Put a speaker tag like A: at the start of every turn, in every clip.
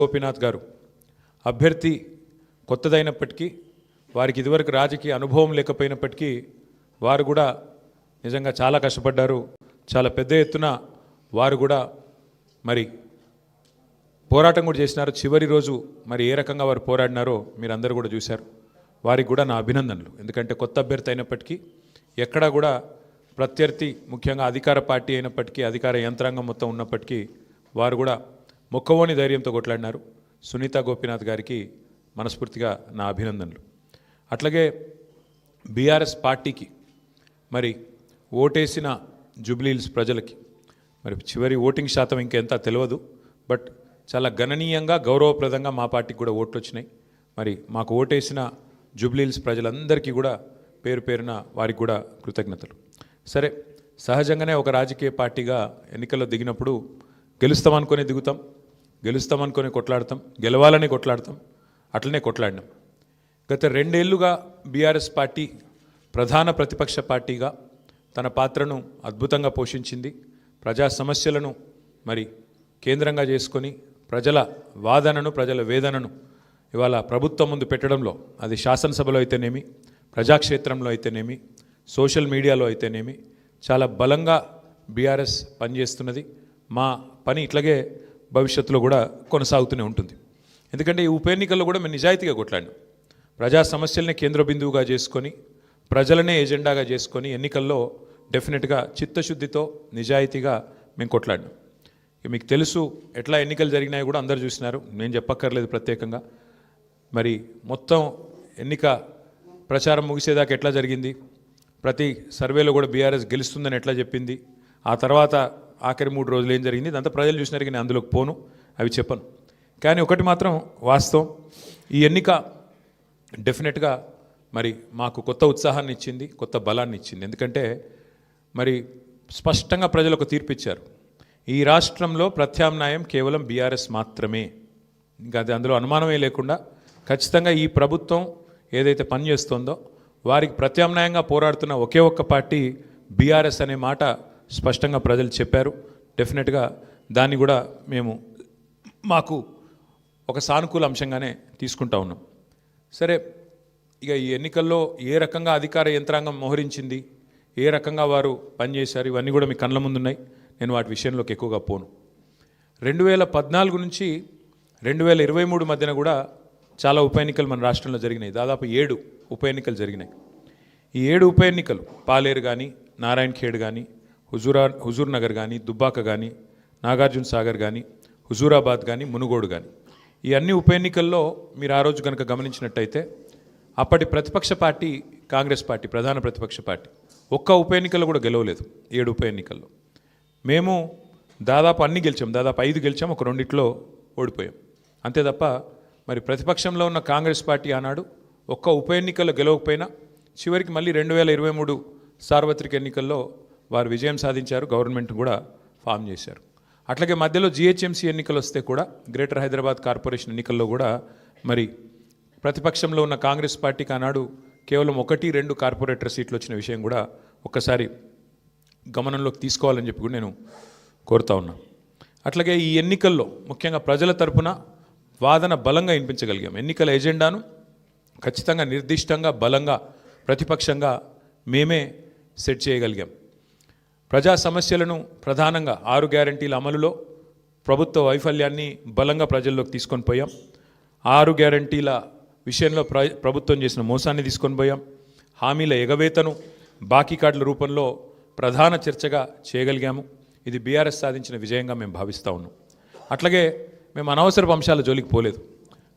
A: గోపీనాథ్ గారు అభ్యర్థి కొత్తదైనప్పటికీ వారికి ఇదివరకు రాజకీయ అనుభవం లేకపోయినప్పటికీ వారు కూడా నిజంగా చాలా కష్టపడ్డారు. చాలా పెద్ద ఎత్తున వారు కూడా మరి పోరాటం కూడా చేసినారు. చివరి రోజు మరి ఏ రకంగా వారు పోరాడినారో మీరు అందరూ కూడా చూశారు. వారికి కూడా నా అభినందనలు. ఎందుకంటే కొత్త అభ్యర్థి అయినప్పటికీ ఎక్కడా కూడా ప్రత్యర్థి ముఖ్యంగా అధికార పార్టీ అయినప్పటికీ అధికార యంత్రాంగం మొత్తం ఉన్నప్పటికీ వారు కూడా మొక్కవోని ధైర్యంతో కొట్లాడినారు. సునీత గోపీనాథ్ గారికి మనస్ఫూర్తిగా నా అభినందనలు. అట్లాగే బీఆర్ఎస్ పార్టీకి మరి ఓటేసిన జూబ్లీహిల్స్ ప్రజలకి మరి చివరి ఓటింగ్ శాతం ఇంకెంత తెలియదు, బట్ చాలా గణనీయంగా గౌరవప్రదంగా మా పార్టీకి కూడా ఓట్లు వచ్చినాయి. మరి మాకు ఓటేసిన జూబ్లీహిల్స్ ప్రజలందరికీ కూడా పేరు పేరున వారికి కూడా కృతజ్ఞతలు. సరే, సహజంగానే ఒక రాజకీయ పార్టీగా ఎన్నికల్లో దిగినప్పుడు గెలుస్తామనుకొని దిగుతాం, గెలుస్తామనుకొని కొట్లాడతాం, గెలవాలని కొట్లాడతాం, అట్లనే కొట్లాడినాం. గత 2 ఏళ్లుగా బీఆర్ఎస్ పార్టీ ప్రధాన ప్రతిపక్ష పార్టీగా తన పాత్రను అద్భుతంగా పోషించింది. ప్రజా సమస్యలను మరి కేంద్రంగా చేసుకొని ప్రజల వాదనను ప్రజల వేదనను ఇవాళ ప్రభుత్వం ముందు పెట్టడంలో, అది శాసనసభలో అయితేనేమి, ప్రజాక్షేత్రంలో అయితేనేమి, సోషల్ మీడియాలో అయితేనేమి చాలా బలంగా బీఆర్ఎస్ పనిచేస్తున్నది. మా పని ఇట్లాగే భవిష్యత్తులో కూడా కొనసాగుతూనే ఉంటుంది. ఎందుకంటే ఈ ఉప ఎన్నికల్లో కూడా మేము నిజాయితీగా కొట్లాడినాం. ప్రజా సమస్యలనే కేంద్ర బిందువుగా చేసుకొని ప్రజలనే ఎజెండాగా చేసుకొని ఎన్నికల్లో డెఫినెట్గా చిత్తశుద్ధితో నిజాయితీగా మేము కొట్లాడినాం. మీకు తెలుసు ఎట్లా ఎన్నికలు జరిగినాయి కూడా అందరూ చూసినారు, నేను చెప్పక్కర్లేదు ప్రత్యేకంగా. మరి మొత్తం ఎన్నిక ప్రచారం ముగిసేదాకా ఎట్లా జరిగింది, ప్రతి సర్వేలో కూడా బీఆర్ఎస్ గెలుస్తుందని ఎట్లా చెప్పింది, ఆ తర్వాత ఆఖరి 3 రోజులు ఏం జరిగింది, ఇదంతా ప్రజలు చూసినారు. కానీ అందులోకి పోను, అవి చెప్పను. కానీ ఒకటి మాత్రం వాస్తవం, ఈ ఎన్నిక డెఫినెట్గా మరి మాకు కొత్త ఉత్సాహాన్ని ఇచ్చింది, కొత్త బలాన్ని ఇచ్చింది. ఎందుకంటే మరి స్పష్టంగా ప్రజలు ఒక తీర్పు ఇచ్చారు. ఈ రాష్ట్రంలో ప్రత్యామ్నాయం కేవలం బీఆర్ఎస్ మాత్రమే. ఇంకా అది అందులో అనుమానమే లేకుండా ఖచ్చితంగా ఈ ప్రభుత్వం ఏదైతే పనిచేస్తుందో వారికి ప్రత్యామ్నాయంగా పోరాడుతున్న ఒకే ఒక్క పార్టీ బీఆర్ఎస్ అనే మాట స్పష్టంగా ప్రజలు చెప్పారు. డెఫినెట్గా దాన్ని కూడా మేము మాకు ఒక సానుకూల అంశంగానే తీసుకుంటా ఉన్నాం. సరే, ఇక ఈ ఎన్నికల్లో ఏ రకంగా అధికార యంత్రాంగం మోహరించింది, ఏ రకంగా వారు పనిచేశారు, ఇవన్నీ కూడా మీ కళ్ళ ముందున్నాయి. నేను వాటి విషయంలోకి ఎక్కువగా పోను. 2014 నుంచి 2023 మధ్యన కూడా చాలా ఉప ఎన్నికలు మన రాష్ట్రంలో జరిగినాయి. దాదాపు 7 ఉప ఎన్నికలు జరిగినాయి. ఈ 7 ఉప ఎన్నికలు పాలేరు కానీ, నారాయణ ఖేడ్ కానీ, హుజూర్ నగర్ కానీ, దుబ్బాక కానీ, నాగార్జున సాగర్ కానీ, హుజూరాబాద్ కానీ, మునుగోడు కానీ, ఈ అన్ని ఉప ఎన్నికల్లో మీరు ఆ రోజు కనుక గమనించినట్టయితే అప్పటి ప్రతిపక్ష పార్టీ కాంగ్రెస్ పార్టీ, ప్రధాన ప్రతిపక్ష పార్టీ, ఒక్క ఉప ఎన్నికల్లో కూడా గెలవలేదు. 7 ఉప ఎన్నికల్లో మేము దాదాపు అన్ని గెలిచాం, దాదాపు 5 గెలిచాం, ఒక 2 ఓడిపోయాం అంతే తప్ప మరి ప్రతిపక్షంలో ఉన్న కాంగ్రెస్ పార్టీ ఆనాడు ఒక్క ఉప ఎన్నికల్లో గెలవకపోయినా చివరికి మళ్ళీ 2023 సార్వత్రిక ఎన్నికల్లో వారు విజయం సాధించారు, గవర్నమెంట్ కూడా ఫామ్ చేశారు. అట్లాగే మధ్యలో జిహెచ్ఎంసీ ఎన్నికలు వస్తే కూడా, గ్రేటర్ హైదరాబాద్ కార్పొరేషన్ ఎన్నికల్లో కూడా మరి ప్రతిపక్షంలో ఉన్న కాంగ్రెస్ పార్టీకి ఆనాడు కేవలం 1-2 కార్పొరేటర్ సీట్లు వచ్చిన విషయం కూడా ఒక్కసారి గమనంలోకి తీసుకోవాలని చెప్పి కూడా నేను కోరుతా ఉన్నా. అట్లాగే ఈ ఎన్నికల్లో ముఖ్యంగా ప్రజల తరపున వాదన బలంగా వినిపించగలిగాం. ఎన్నికల ఎజెండాను ఖచ్చితంగా నిర్దిష్టంగా బలంగా ప్రతిపక్షంగా మేమే సెట్ చేయగలిగాం. ప్రజా సమస్యలను ప్రధానంగా 6 గ్యారంటీల అమలులో ప్రభుత్వ వైఫల్యాన్ని బలంగా ప్రజల్లోకి తీసుకొని పోయాం. 6 గ్యారంటీల విషయంలో ప్రభుత్వం చేసిన మోసాన్ని తీసుకొని పోయాం. హామీల ఎగవేతను బాకీ కార్డుల రూపంలో ప్రధాన చర్చగా చేయగలిగాము. ఇది బీఆర్ఎస్ సాధించిన విజయంగా మేము భావిస్తూ ఉన్నాం. అట్లాగే మేము అనవసరపు అంశాల జోలికి పోలేదు.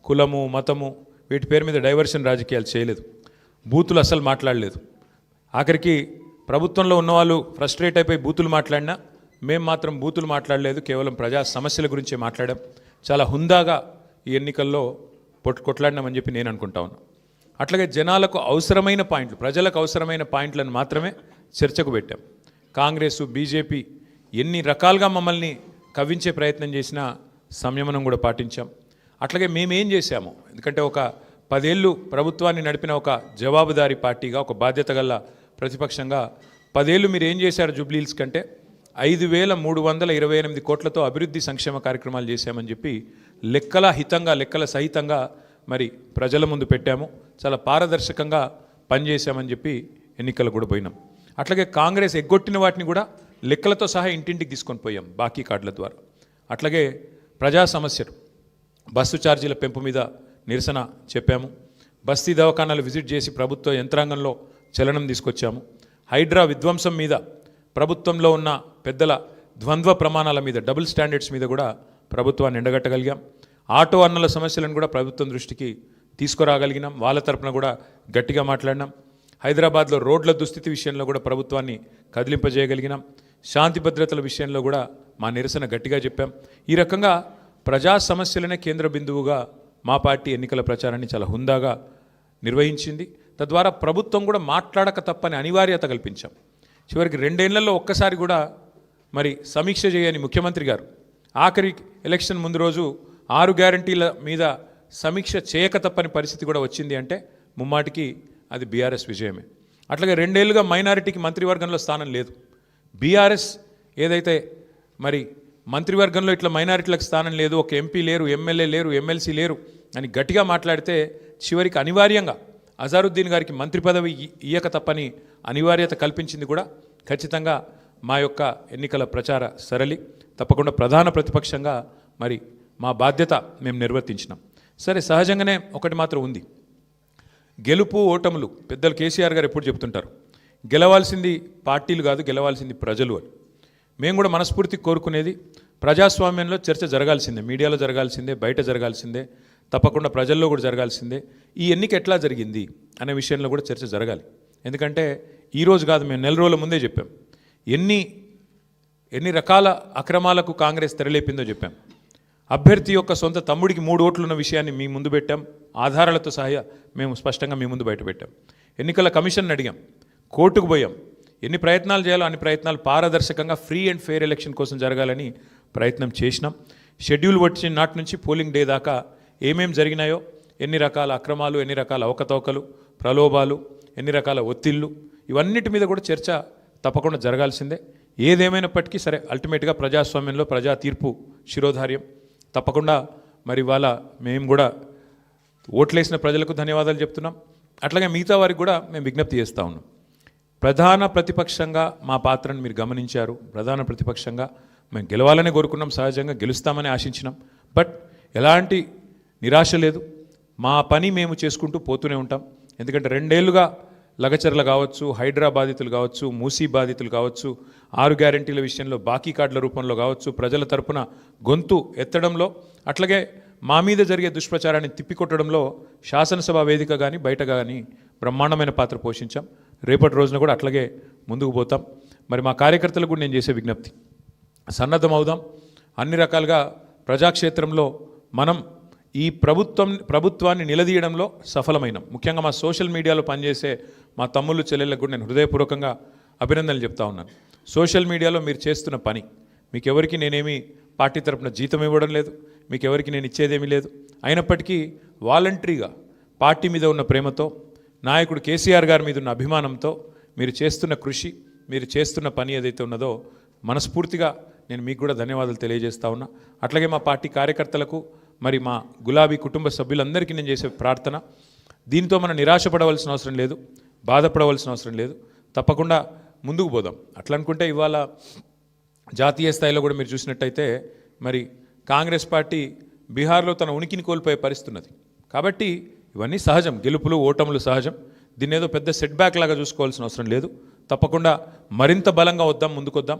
A: కులము, మతము వీటి పేరు మీద డైవర్షన్ రాజకీయాలు చేయలేదు. బూతులు అసలు మాట్లాడలేదు. ఆఖరికి ప్రభుత్వంలో ఉన్నవాళ్ళు ఫ్రస్ట్రేట్ అయిపోయి బూతులు మాట్లాడినా మేము మాత్రం బూతులు మాట్లాడలేదు. కేవలం ప్రజా సమస్యల గురించే మాట్లాడాం. చాలా హుందాగా ఈ ఎన్నికల్లో కొట్లాడినామని చెప్పి నేను అనుకుంటా ఉన్నాను. అట్లాగే జనాలకు అవసరమైన పాయింట్లు, ప్రజలకు అవసరమైన పాయింట్లను మాత్రమే చర్చకు పెట్టాం. కాంగ్రెస్, బీజేపీ ఎన్ని రకాలుగా మమ్మల్ని కవ్వించే ప్రయత్నం చేసినా సంయమనం కూడా పాటించాం. అట్లాగే మేమేం చేశాము, ఎందుకంటే ఒక 10 ఏళ్ళు ప్రభుత్వాన్ని నడిపిన ఒక జవాబుదారీ పార్టీగా, ఒక బాధ్యత గల ప్రతిపక్షంగా 10 ఏళ్ళు మీరు ఏం చేశారు జూబ్లీహిల్స్ కంటే 5,328 కోట్లతో అభివృద్ధి సంక్షేమ కార్యక్రమాలు చేశామని చెప్పి లెక్కల హితంగా లెక్కల సహితంగా మరి ప్రజల ముందు పెట్టాము, చాలా పారదర్శకంగా పనిచేశామని చెప్పి ఎన్నికలు కూడా పోయినాం. అట్లాగే కాంగ్రెస్ ఎగ్గొట్టిన వాటిని కూడా లెక్కలతో సహా ఇంటింటికి తీసుకొని పోయాం బాకీ కార్డుల ద్వారా. అట్లాగే ప్రజా సమస్యలు, బస్సు ఛార్జీల పెంపు మీద నిరసన చెప్పాము, బస్తీ దవాఖానాలు విజిట్ చేసి ప్రభుత్వ యంత్రాంగంలో చలనం తీసుకొచ్చాము, హైడ్రా విధ్వంసం మీద ప్రభుత్వంలో ఉన్న పెద్దల ద్వంద్వ ప్రమాణాల మీద డబుల్ స్టాండర్డ్స్ మీద కూడా ప్రభుత్వాన్ని ఎండగట్టగలిగాం, ఆటో అన్నల సమస్యలను కూడా ప్రభుత్వం దృష్టికి తీసుకురాగలిగినాం, వాళ్ళ తరపున కూడా గట్టిగా మాట్లాడినాం, హైదరాబాద్లో రోడ్ల దుస్థితి విషయంలో కూడా ప్రభుత్వాన్ని కదిలింపజేయగలిగినాం, శాంతి భద్రతల విషయంలో కూడా మా నిరసన గట్టిగా చెప్పాం. ఈ రకంగా ప్రజా సమస్యలనే కేంద్ర బిందువుగా మా పార్టీ ఎన్నికల ప్రచారాన్ని చాలా హుందాగా నిర్వహించింది. తద్వారా ప్రభుత్వం కూడా మాట్లాడక తప్పని అనివార్యత కల్పించాం. చివరికి 2 ఏళ్లలో ఒక్కసారి కూడా మరి సమీక్ష చేయని ముఖ్యమంత్రి గారు ఆఖరి ఎలక్షన్ ముందు రోజు 6 గ్యారంటీల మీద సమీక్ష చేయక తప్పని పరిస్థితి కూడా వచ్చింది అంటే ముమ్మాటికి అది బీఆర్ఎస్ విజయమే. అట్లాగే 2 ఏళ్లుగా మైనారిటీకి మంత్రివర్గంలో స్థానం లేదు. బీఆర్ఎస్ ఏదైతే మరి మంత్రివర్గంలో ఇట్లా మైనారిటీలకు స్థానం లేదు, ఒక ఎంపీ లేరు, ఎమ్మెల్యే లేరు, ఎమ్మెల్సీ లేరు అని గట్టిగా మాట్లాడితే చివరికి అనివార్యంగా అజారుద్దీన్ గారికి మంత్రి పదవి ఇయ్యక తప్పని అనివార్యత కల్పించింది కూడా ఖచ్చితంగా మా యొక్క ఎన్నికల ప్రచార సరళి. తప్పకుండా ప్రధాన ప్రతిపక్షంగా మరి మా బాధ్యత మేము నిర్వర్తించినాం. సరే, సహజంగానే ఒకటి మాత్రం ఉంది, గెలుపు ఓటములు పెద్దలు కేసీఆర్ గారు ఎప్పుడు చెప్తుంటారు, గెలవాల్సింది పార్టీలు కాదు, గెలవాల్సింది ప్రజలు అని. మేము కూడా మనస్ఫూర్తి కోరుకునేది ప్రజాస్వామ్యంలో చర్చ జరగాల్సిందే, మీడియాలో జరగాల్సిందే, బయట జరగాల్సిందే, తప్పకుండా ప్రజల్లో కూడా జరగాల్సిందే. ఈ ఎన్నిక ఎట్లా జరిగింది అనే విషయంలో కూడా చర్చ జరగాలి. ఎందుకంటే ఈరోజు కాదు, మేము 4 రోజుల ముందే చెప్పాం ఎన్ని రకాల అక్రమాలకు కాంగ్రెస్ తెరలేపిందో చెప్పాం. అభ్యర్థి యొక్క సొంత తమ్ముడికి 3 ఓట్లు ఉన్న విషయాన్ని మీ ముందు పెట్టాం, ఆధారాలతో సహా మేము స్పష్టంగా మీ ముందు బయటపెట్టాం. ఎన్నికల కమిషన్ అడిగాం, కోర్టుకు పోయాం, ఎన్ని ప్రయత్నాలు చేయాలో అన్ని ప్రయత్నాలు పారదర్శకంగా ఫ్రీ అండ్ ఫెయిర్ ఎలక్షన్ కోసం జరగాలని ప్రయత్నం చేసినాం. షెడ్యూల్ వచ్చిన నాటి నుంచి పోలింగ్ డే దాకా ఏమేం జరిగినాయో, ఎన్ని రకాల అక్రమాలు, ఎన్ని రకాల అవకతవకలు, ప్రలోభాలు, ఎన్ని రకాల ఒత్తిళ్ళు, ఇవన్నిటి మీద కూడా చర్చ తప్పకుండా జరగాల్సిందే. ఏదేమైనప్పటికీ సరే, అల్టిమేట్గా ప్రజాస్వామ్యంలో ప్రజా తీర్పు శిరోధార్యం. తప్పకుండా మరి ఇవాళ మేము కూడా ఓట్లేసిన ప్రజలకు ధన్యవాదాలు చెప్తున్నాం. అట్లాగే మిగతా వారికి కూడా మేము విజ్ఞప్తి చేస్తూ ఉన్నాం. ప్రధాన ప్రతిపక్షంగా మా పాత్రను మీరు గమనించారు. ప్రధాన ప్రతిపక్షంగా మేము గెలవాలని కోరుకున్నాం, సహజంగా గెలుస్తామని ఆశించినాం. బట్ ఎలాంటి నిరాశ లేదు, మా పని మేము చేసుకుంటూ పోతూనే ఉంటాం. ఎందుకంటే 2 ఏళ్లుగా లగచర్ల కావచ్చు, హైడ్రా బాధితులు కావచ్చు, మూసీ బాధితులు కావచ్చు, 6 గ్యారంటీల విషయంలో బాకీ కార్డుల రూపంలో కావచ్చు, ప్రజల తరపున గొంతు ఎత్తడంలో, అట్లాగే మా మీద జరిగే దుష్ప్రచారాన్ని తిప్పికొట్టడంలో శాసనసభ వేదిక కానీ బయట కానీ బ్రహ్మాండమైన పాత్ర పోషించాం. రేపటి రోజున కూడా అట్లాగే ముందుకు పోతాం. మరి మా కార్యకర్తలకు కూడా నేను చేసే విజ్ఞప్తి, సన్నద్ధం అవుదాం. అన్ని రకాలుగా ప్రజాక్షేత్రంలో మనం ఈ ప్రభుత్వాన్ని నిలదీయడంలో సఫలమైనాం. ముఖ్యంగా మా సోషల్ మీడియాలో పనిచేసే మా తమ్ముళ్ళు చెల్లెళ్ళకు కూడా నేను హృదయపూర్వకంగా అభినందనలు చెప్తా ఉన్నాను. సోషల్ మీడియాలో మీరు చేస్తున్న పని, మీకెవరికి నేనేమి పార్టీ తరపున జీతం ఇవ్వడం లేదు, మీకెవరికి నేను ఇచ్చేదేమీ లేదు. అయినప్పటికీ వాలంటరీగా పార్టీ మీద ఉన్న ప్రేమతో, నాయకుడు కేసీఆర్ గారి మీద ఉన్న అభిమానంతో మీరు చేస్తున్న కృషి, మీరు చేస్తున్న పని ఏదైతే ఉన్నదో మనస్ఫూర్తిగా నేను మీకు కూడా ధన్యవాదాలు తెలియజేస్తా ఉన్నా. అట్లాగే మా పార్టీ కార్యకర్తలకు, మరి మా గులాబీ కుటుంబ సభ్యులందరికీ నేను చేసే ప్రార్థన, దీంతో మనం నిరాశపడవలసిన అవసరం లేదు, బాధపడవలసిన అవసరం లేదు. తప్పకుండా ముందుకు పోదాం. అట్లా అనుకుంటే ఇవాళ జాతీయ స్థాయిలో కూడా మీరు చూసినట్టయితే మరి కాంగ్రెస్ పార్టీ బీహార్లో తన ఉనికిని కోల్పోయే పరిస్థితి ఉన్నది. కాబట్టి ఇవన్నీ సహజం, గెలుపులు ఓటములు సహజం. దీన్ని ఏదో పెద్ద సెట్ బ్యాక్ లాగా చూసుకోవాల్సిన అవసరం లేదు. తప్పకుండా మరింత బలంగా వద్దాం, ముందుకొద్దాం.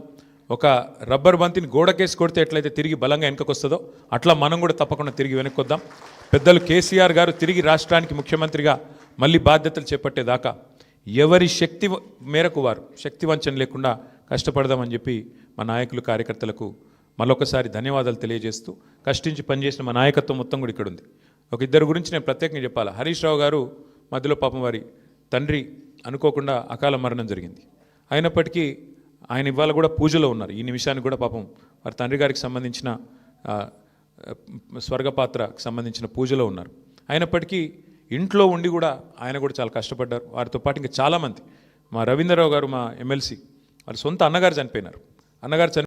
A: ఒక రబ్బర్ బంతిని గోడకేసి కొడితే ఎట్లయితే తిరిగి బలంగా వెనకకు వస్తుందో అట్లా మనం కూడా తప్పకుండా తిరిగి వెనక్కొద్దాం. పెద్దలు కేసీఆర్ గారు తిరిగి రాష్ట్రానికి ముఖ్యమంత్రిగా మళ్ళీ బాధ్యతలు చేపట్టేదాకా ఎవరి శక్తి మేరకు వారు శక్తివంచన లేకుండా కష్టపడదామని చెప్పి మా నాయకులు కార్యకర్తలకు మరొకసారి ధన్యవాదాలు తెలియజేస్తూ, కష్టించి పనిచేసిన మా నాయకత్వం మొత్తం కూడా ఇక్కడ ఉంది. ఒక ఇద్దరు గురించి నేను ప్రత్యేకంగా చెప్పాలి. హరీష్ రావు గారు మధ్యలో పాపం వారి తండ్రి అనుకోకుండా అకాల మరణం జరిగింది. అయినప్పటికీ ఆయన ఇవాళ కూడా పూజలో ఉన్నారు. ఈ నిమిషానికి కూడా పాపం వారి తండ్రి గారికి సంబంధించిన స్వర్గపాత్రకు సంబంధించిన పూజలో ఉన్నారు. అయినప్పటికీ ఇంట్లో ఉండి కూడా ఆయన కూడా చాలా కష్టపడ్డారు. వారితో పాటు ఇంకా చాలామంది, మా రవీంద్రరావు గారు మా ఎమ్మెల్సీ, వారి సొంత అన్నగారు చనిపోయినారు. అన్నగారు